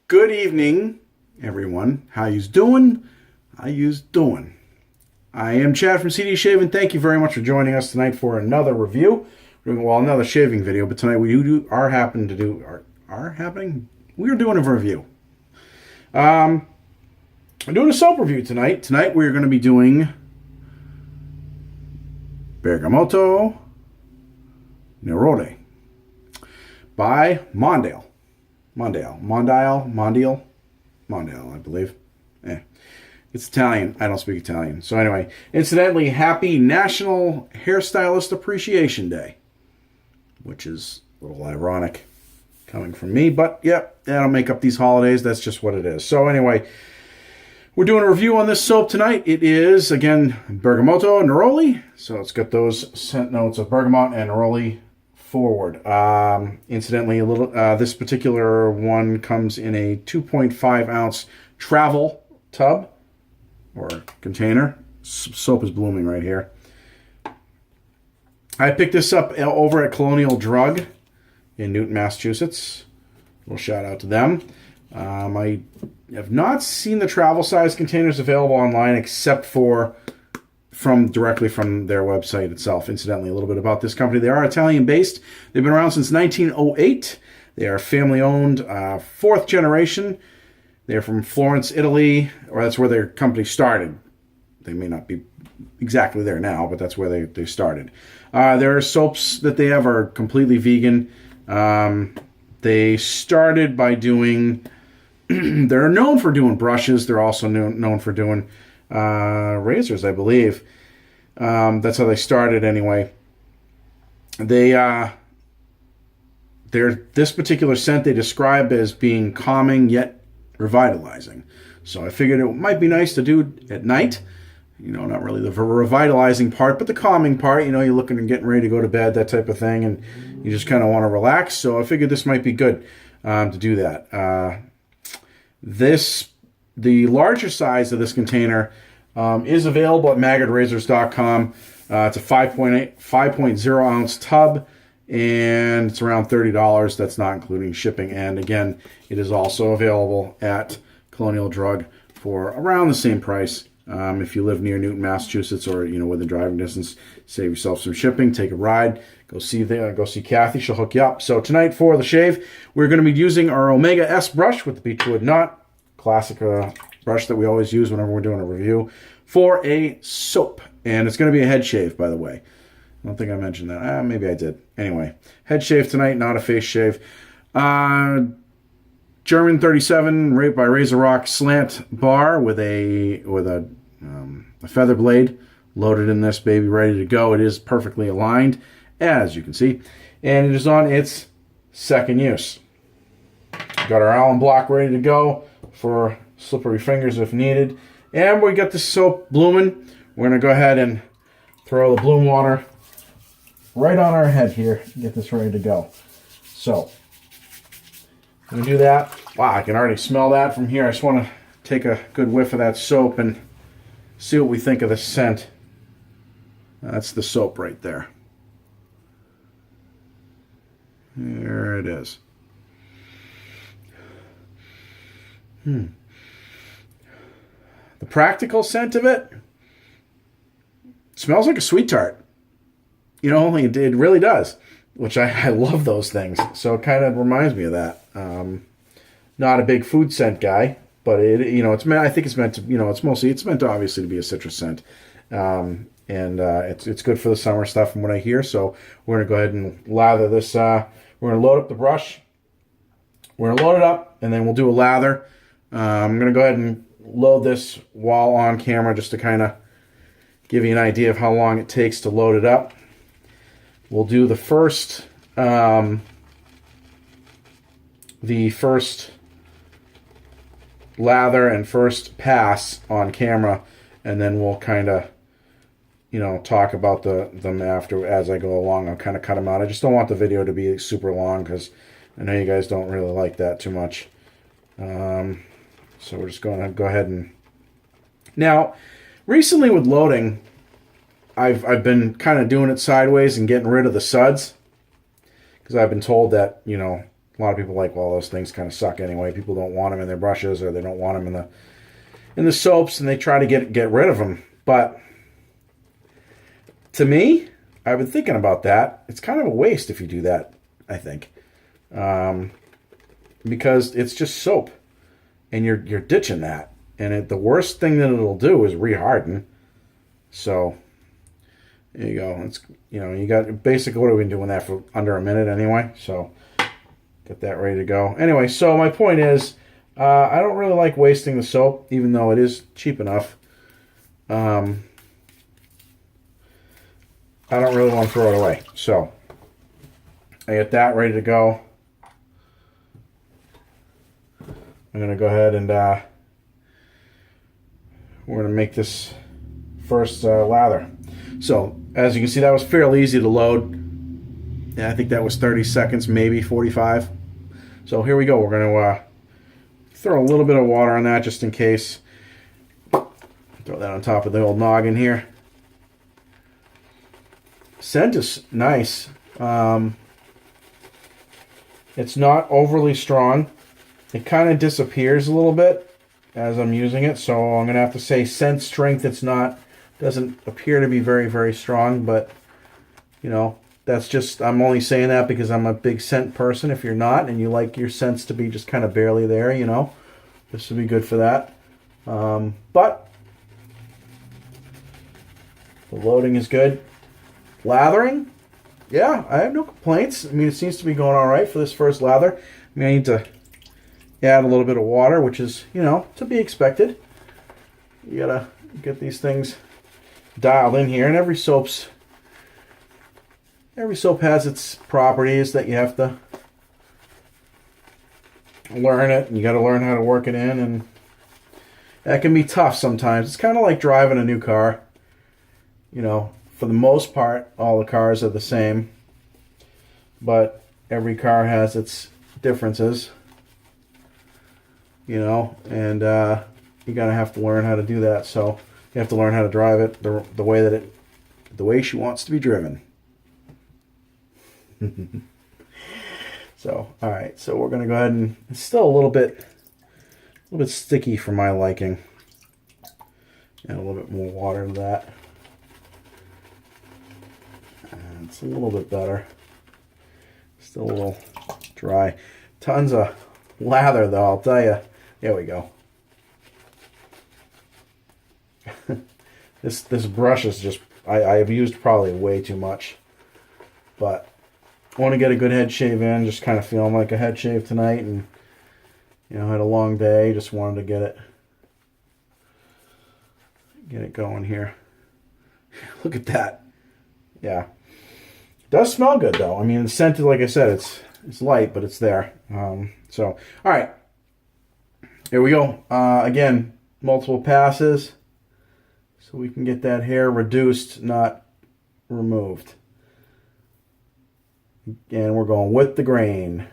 Good evening, everyone. How yous doing? How yous doing? I am Chad from CD Shaving. Thank you very much for joining us tonight for another review. Well, another shaving video, but tonight we are doing a review. I'm doing a soap review tonight. Tonight we're going to be doing Bergamotto Neroli by Mondial, I believe. It's Italian. I don't speak Italian. So anyway, incidentally, happy National Hairstylist Appreciation Day, which is a little ironic coming from me, but yep, that'll make up these holidays. That's just what it is. So anyway, we're doing a review on this soap tonight. It is, again, Bergamotto Neroli. So it's got those scent notes of bergamot and neroli forward. Incidentally, this particular one comes in a 2.5 ounce travel tub or container. Soap is blooming right here. I picked this up over at Colonial Drug in Newton, Massachusetts. A little shout out to them. I have not seen the travel size containers available online except for directly from their website itself. Incidentally, a little bit about this company. They are Italian-based. They've been around since 1908. They are family-owned, fourth generation. They're from Florence, Italy, or that's where their company started. They may not be exactly there now, but that's where they started. Their soaps that they have are completely vegan. They started by doing... they're known for doing brushes. They're also known for doing razors, I believe. That's how they started anyway. This particular scent they describe as being calming yet revitalizing. So I figured it might be nice to do at night. You know, not really the revitalizing part, but the calming part. You know, you're looking and getting ready to go to bed, that type of thing, and you just kind of want to relax. So I figured this might be good to do that. The larger size of this container is available at maggardrazors.com. It's a 5.0 ounce tub, and it's around $30. That's not including shipping. And again, it is also available at Colonial Drug for around the same price. If you live near Newton, Massachusetts, or within driving distance, save yourself some shipping. Take a ride. Go see Kathy. She'll hook you up. So tonight for the shave, we're going to be using our Omega S brush with the beechwood knot, classic brush that we always use whenever we're doing a review for a soap. And it's going to be a head shave, by the way. I don't think I mentioned that. Maybe I did. Anyway, head shave tonight, not a face shave. German 37 by Razorock Slant bar with a feather blade loaded in this baby, ready to go. It is perfectly aligned, as you can see, and it is on its second use. Got our Allen block ready to go for slippery fingers if needed, and we got the soap blooming. We're going to go ahead and throw the bloom water right on our head here and get this ready to go. So I'm going to do that. Wow, I can already smell that from here. I just want to take a good whiff of that soap and see what we think of the scent. That's the soap right there. There it is. The practical scent of it smells like a sweet tart. It really does, which I love those things. So it kind of reminds me of that. Not a big food scent guy, but I think it's meant to, it's meant to obviously to be a citrus scent. It's good for the summer stuff from what I hear. So we're going to go ahead and lather this. We're going to load up the brush. We're going to load it up, and then we'll do a lather. I'm going to go ahead and load this while on camera just to kind of give you an idea of how long it takes to load it up. We'll do the first lather and first pass on camera, and then we'll kind of talk about them after as I go along. I'll kind of cut them out. I just don't want the video to be super long because I know you guys don't really like that too much. So we're just going to go ahead and... Now, recently with loading, I've been kind of doing it sideways and getting rid of the suds because I've been told that, a lot of people like, well, those things kind of suck anyway. People don't want them in their brushes, or they don't want them in the soaps, and they try to get rid of them. But to me, I've been thinking about that. It's kind of a waste if you do that, I think, because it's just soap, and you're ditching that. And the worst thing that it'll do is reharden. So there you go. It's, you got basically, what have we been doing that for under a minute anyway. So get that ready to go. Anyway, so my point is, I don't really like wasting the soap, even though it is cheap enough. I don't really want to throw it away. So I get that ready to go. I'm going to go ahead and we're going to make this first lather. So as you can see, that was fairly easy to load. Yeah, I think that was 30 seconds, maybe 45. So here we go. We're going to throw a little bit of water on that just in case. Throw that on top of the old noggin here. Scent is nice. It's not overly strong. It kind of disappears a little bit as I'm using it, so I'm going to have to say scent strength, doesn't appear to be very, very strong, but, that's just, I'm only saying that because I'm a big scent person. If you're not, and you like your scents to be just kind of barely there, this would be good for that. But the loading is good. Lathering, yeah, I have no complaints. I mean, it seems to be going all right for this first lather. I mean, I need to add a little bit of water, which is, to be expected. You gotta get these things dialed in here, and every soap has its properties that you have to learn it, and you got to learn how to work it in, and that can be tough sometimes. It's kind of like driving a new car. For the most part, all the cars are the same, but every car has its differences. And you gotta have to learn how to do that. So you have to learn how to drive it the way she wants to be driven. So, all right. So we're gonna go ahead, and it's still a little bit sticky for my liking. Add a little bit more water to that. And it's a little bit better. Still a little dry. Tons of lather, though, I'll tell you. There we go. This brush is just, I've used probably way too much. But I want to get a good head shave in, just kind of feeling like a head shave tonight. And, had a long day, just wanted to get it going here. Look at that. Yeah. It does smell good, though. I mean, it's scented, like I said, it's light, but it's there. So, all right. Here we go. Again, multiple passes, so we can get that hair reduced, not removed. And we're going with the grain.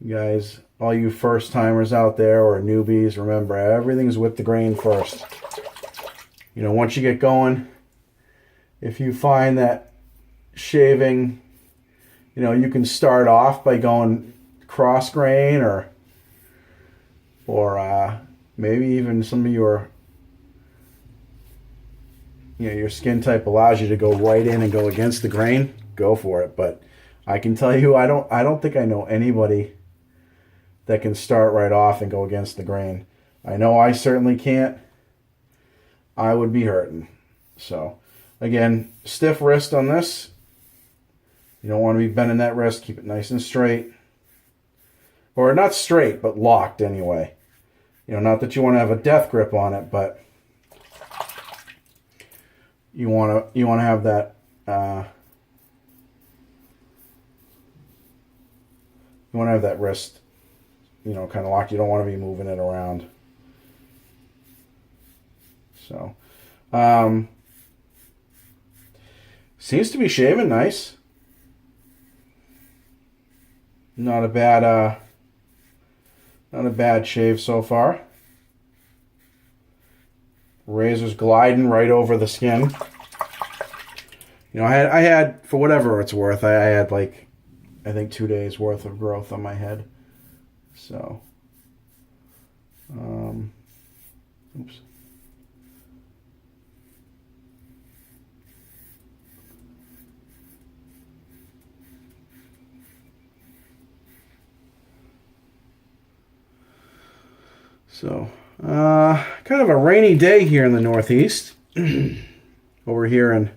You guys, all you first timers out there or newbies, remember, everything's with the grain first. Once you get going, if you find that shaving, you can start off by going cross grain, or maybe even some of your skin type allows you to go right in and go against the grain. Go for it. But I can tell you, I don't think I know anybody that can start right off and go against the grain. I know I certainly can't. I would be hurting. So again, stiff wrist on this. You don't want to be bending that wrist. Keep it nice and straight. Or not straight, but locked anyway. Not that you want to have a death grip on it, but you want to have that you want to have that wrist, kind of locked. You don't want to be moving it around. So, seems to be shaving nice. Not a bad shave so far. Razor's gliding right over the skin. I had for whatever it's worth, I had like I think 2 days worth of growth on my head. So, oops. So, kind of a rainy day here in the Northeast. Over here in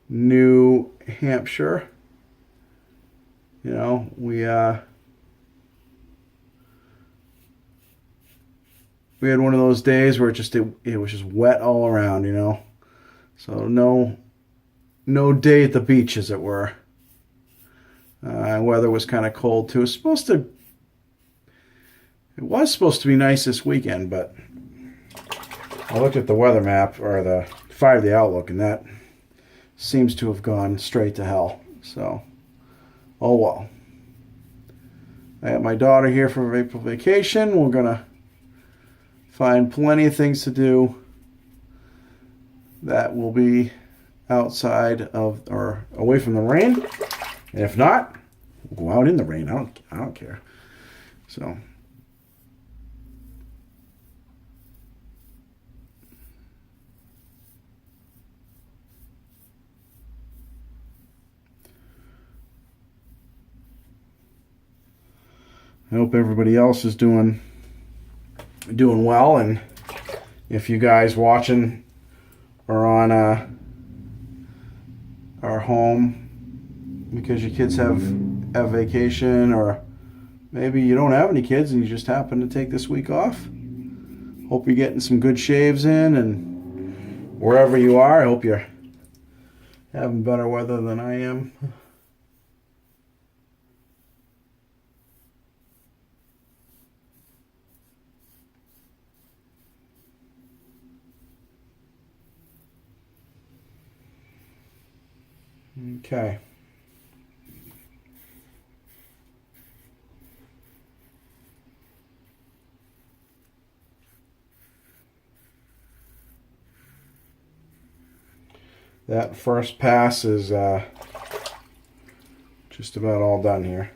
New Hampshire. You know, we had one of those days where it was just wet all around, you know. So no day at the beach, as it were. Weather was kind of cold too. It was supposed to be nice this weekend, but I looked at the weather map or the 5-day outlook, and that seems to have gone straight to hell. So, oh well. I got my daughter here for April vacation. We're gonna find plenty of things to do that will be outside of or away from the rain. And if not, we'll go out in the rain. I don't care. So. I hope everybody else is doing well, and if you guys watching are on are home because your kids have vacation, or maybe you don't have any kids and you just happen to take this week off. Hope you're getting some good shaves in, and wherever you are, I hope you're having better weather than I am. Okay. That first pass is just about all done here.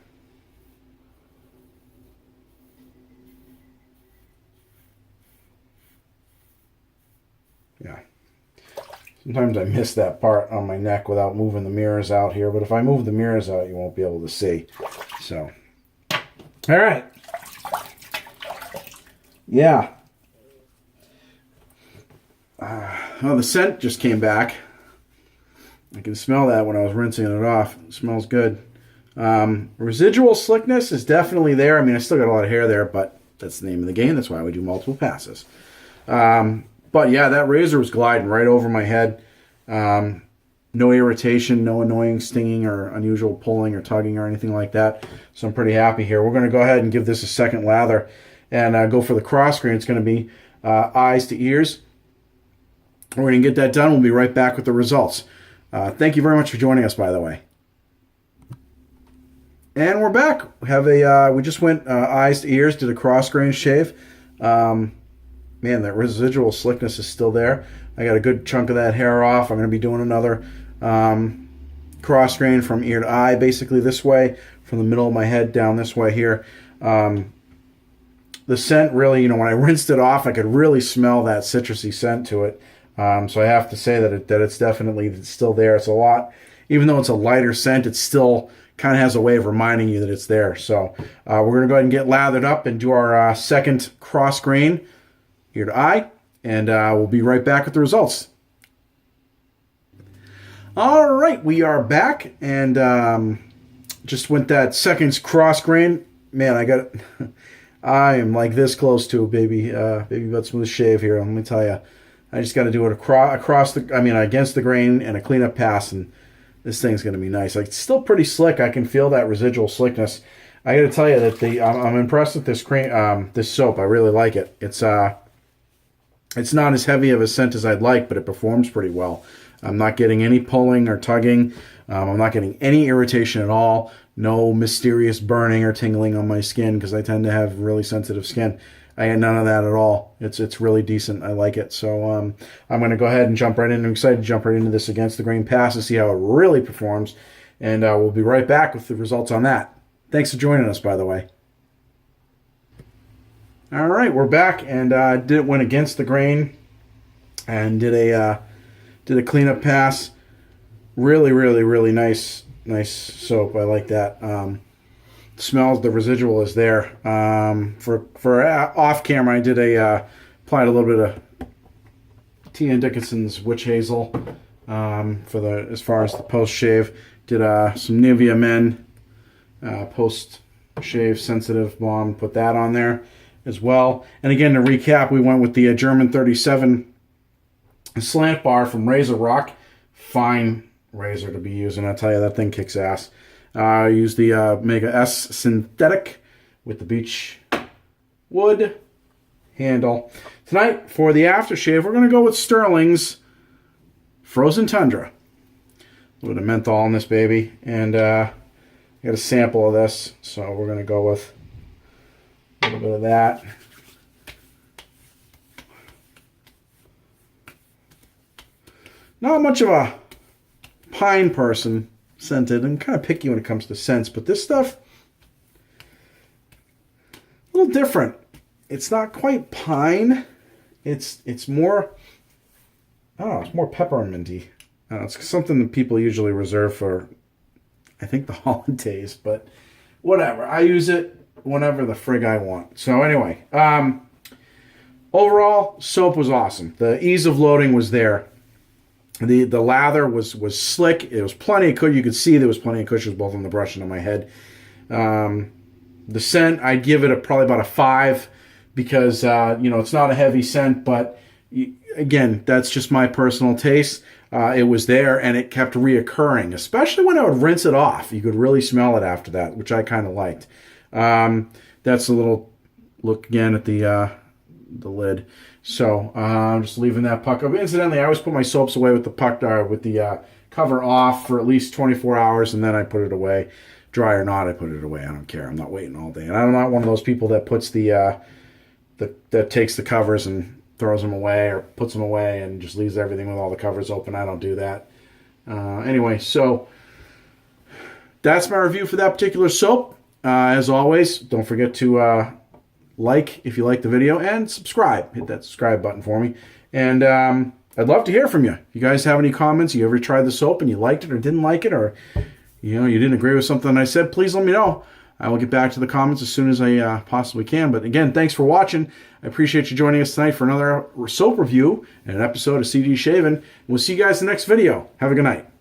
Yeah. Sometimes I miss that part on my neck without moving the mirrors out here, but if I move the mirrors out, you won't be able to see. So, all right. Yeah. Well, the scent just came back. I can smell that when I was rinsing it off. It smells good. Residual slickness is definitely there. I mean, I still got a lot of hair there, but that's the name of the game. That's why we do multiple passes. But yeah, that razor was gliding right over my head. No irritation, no annoying stinging or unusual pulling or tugging or anything like that. So I'm pretty happy here. We're going to go ahead and give this a second lather and go for the cross grain. It's going to be eyes to ears. We're going to get that done. We'll be right back with the results. Thank you very much for joining us, by the way. And we're back. We have we just went eyes to ears, did a cross grain shave. Man, that residual slickness is still there. I got a good chunk of that hair off. I'm going to be doing another cross grain from ear to eye, basically this way, from the middle of my head down this way here. The scent really, you know, when I rinsed it off, I could really smell that citrusy scent to it. So I have to say that it's definitely still there. It's a lot, even though it's a lighter scent, it still kind of has a way of reminding you that it's there. So we're going to go ahead and get lathered up and do our second cross grain ear to eye, and we'll be right back with the results. All right, we are back, and just went that second cross grain. Man, I am like this close to a baby butt smooth shave here. Let me tell you, I just got to do it against the grain and a cleanup pass, and this thing's going to be nice. Like, it's still pretty slick. I can feel that residual slickness. I got to tell you that I'm impressed with this cream, this soap. I really like it. It's not as heavy of a scent as I'd like, but it performs pretty well. I'm not getting any pulling or tugging. I'm not getting any irritation at all. No mysterious burning or tingling on my skin, because I tend to have really sensitive skin. I had none of that at all. It's really decent. I like it. So I'm going to go ahead and jump right in. I'm excited to jump right into this against the grain pass to see how it really performs. and we'll be right back with the results on that. Thanks for joining us, by the way. All right, we're back, and went against the grain and did a cleanup pass. Really, really, really nice soap. I like that. Smells, the residual is there. For off camera, I did applied a little bit of Tina Dickinson's Witch Hazel for as far as the post shave. Did some Nivea Men post shave sensitive balm. Put that on there as well. And again, to recap, we went with the German 37 Slant bar from Razorock. Fine razor to be using. I tell you, that thing kicks ass. I used the Mega S synthetic with the beech wood handle. Tonight, for the aftershave, we're going to go with Sterling's Frozen Tundra. A little bit of menthol in this baby. And I got a sample of this, so we're going to go with a little bit of that. Not much of a pine person, scented. I'm kind of picky when it comes to scents, but this stuff, a little different. It's not quite pine. It's more, I don't know, it's more pepperminty. It's something that people usually reserve for, I think, the holidays, but whatever. I use it whenever the frig I want. So anyway, overall, soap was awesome. The ease of loading was there. The lather was slick. It was plenty of, you could see there was plenty of cushions both on the brush and on my head. The scent, I'd give it probably about a 5 because, it's not a heavy scent, but again, that's just my personal taste. It was there and it kept reoccurring, especially when I would rinse it off. You could really smell it after that, which I kind of liked. That's a little look again at the lid. So I'm just leaving that puck up. Incidentally, I always put my soaps away with the puck with the cover off for at least 24 hours, and then I put it away. Dry or not, I put it away. I don't care. I'm not waiting all day. And I'm not one of those people that puts that takes the covers and throws them away or puts them away and just leaves everything with all the covers open. I don't do that. Anyway, so that's my review for that particular soap. As always, don't forget to like if you like the video and subscribe. Hit that subscribe button for me. And I'd love to hear from you. If you guys have any comments, you ever tried the soap and you liked it or didn't like it, or you didn't agree with something I said, please let me know. I will get back to the comments as soon as I possibly can. But again, thanks for watching. I appreciate you joining us tonight for another soap review and an episode of CD Shavin'. We'll see you guys in the next video. Have a good night.